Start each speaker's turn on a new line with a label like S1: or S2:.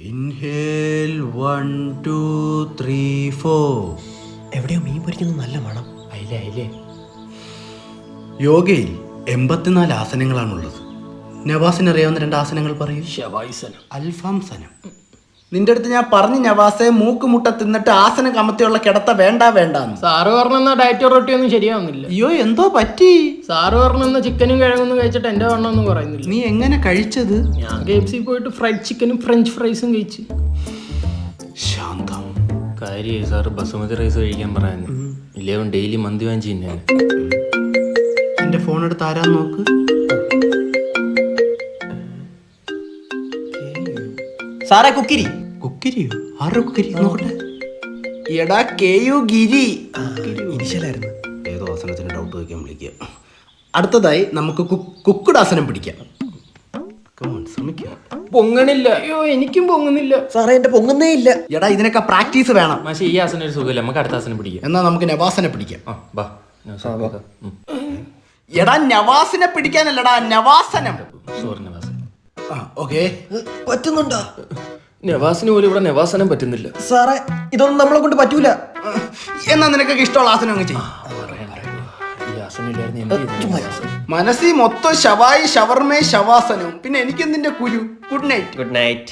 S1: Inhale 1 2 3 4.
S2: എവിടെയോ മീൻ പൊരിക്കുന്ന നല്ല മണം.
S3: അയിലേ
S1: യോഗയിൽ 84 ആസനങ്ങളാണുള്ളത്. നവാസിന് അറിയാവുന്ന 2 ആസനങ്ങൾ പറയൂ.
S3: ശവായുസനം.
S1: അൽഫാം സനം. നിന്റെ അടുത്ത് ഞാൻ പറഞ്ഞു നവാസെ, മൂക്കുമുട്ട തിന്നിട്ട് ആസനം കമത്തിയുള്ള കിടത്ത വേണ്ടാന്ന്.
S3: സാറ് പറഞ്ഞ ഡയറ്റ് റൊട്ടി ഒന്നും ശരിയാവുന്നില്ല.
S1: അയ്യോ എന്തോ പറ്റി?
S3: സാറ് പറഞ്ഞ ചിക്കനും കിഴങ്ങൊന്നും കഴിച്ചിട്ട് എന്റെ വണ്ണം ഒന്നും കുറയുന്നില്ല.
S1: നീ എങ്ങനെ കഴിച്ചത്?
S3: ഞാൻ KFC പോയിട്ട് ഫ്രൈഡ് ചിക്കനും ഫ്രഞ്ച് ഫ്രൈസും കഴിച്ച്.
S1: ശാന്തം.
S4: കാര്യം സാറ് ബസുമതി റൈസ് കഴിക്കാൻ പറയാന് ഇല്ലേവൻ ഡെയിലി മന്തി വാങ്ങിച്ചു തന്നെയാണ്.
S1: എന്റെ ഫോൺ എടുത്ത് ആരാന്ന് നോക്ക്.
S2: സാറേ കുക്കിരി.
S1: കുക്കിരിയോ? ആരുടെ കുക്കിരി? നോക്കട്ടെ. എടാ KU ഗിരി.
S2: ഇനിഷ്യലായിരുന്നു.
S1: ഏതോ ആസനത്തിന് ഡൗട്ട് വയ്ക്കാൻ വിളിക്കുക. അടുത്തതായി നമുക്ക് കുക്കുഡ് ആസനം പിടിക്കാം. ശ്രമിക്കുക.
S3: പൊങ്ങണില്ല. അയ്യോ എനിക്കും പൊങ്ങുന്നില്ല.
S2: സാറേ എന്റെ പൊങ്ങുന്നേ ഇല്ല.
S1: എടാ ഇതിനൊക്കെ പ്രാക്ടീസ് വേണം.
S4: പക്ഷേ ഈ ആസനം ഒരു സുഖമില്ല, നമുക്ക് അടുത്ത ആസനം പിടിക്കാം.
S1: എന്നാ നമുക്ക് നവാസനെ പിടിക്കാം.
S4: ആ ബാ.
S1: എടാ നവാസിനെ പിടിക്കാനല്ലടാ, നവാസനം.
S4: സോറി നവാസ്.
S1: ഓക്കെ.
S2: പറ്റുന്നുണ്ടോ?
S4: നവാസിന് പോലും ഇവിടെ നവാസനം പറ്റുന്നില്ല.
S2: സാറേ ഇതൊന്നും നമ്മളെ കൊണ്ട് പറ്റൂല.
S1: എന്നാ നിനക്കൊക്കെ ഇഷ്ടമുള്ള ആസനം അങ്ങ് ചെയ്യും.
S4: ഈ ആസനം ഇല്ലായിരുന്നു എന്ത് ചെയ്തു?
S1: മനസ്സിൽ മൊത്തം ശവായി ഷവർമേ ശവാസനവും. പിന്നെ എനിക്കെന്തിന്റെ കുരു. Good night.
S2: Good night.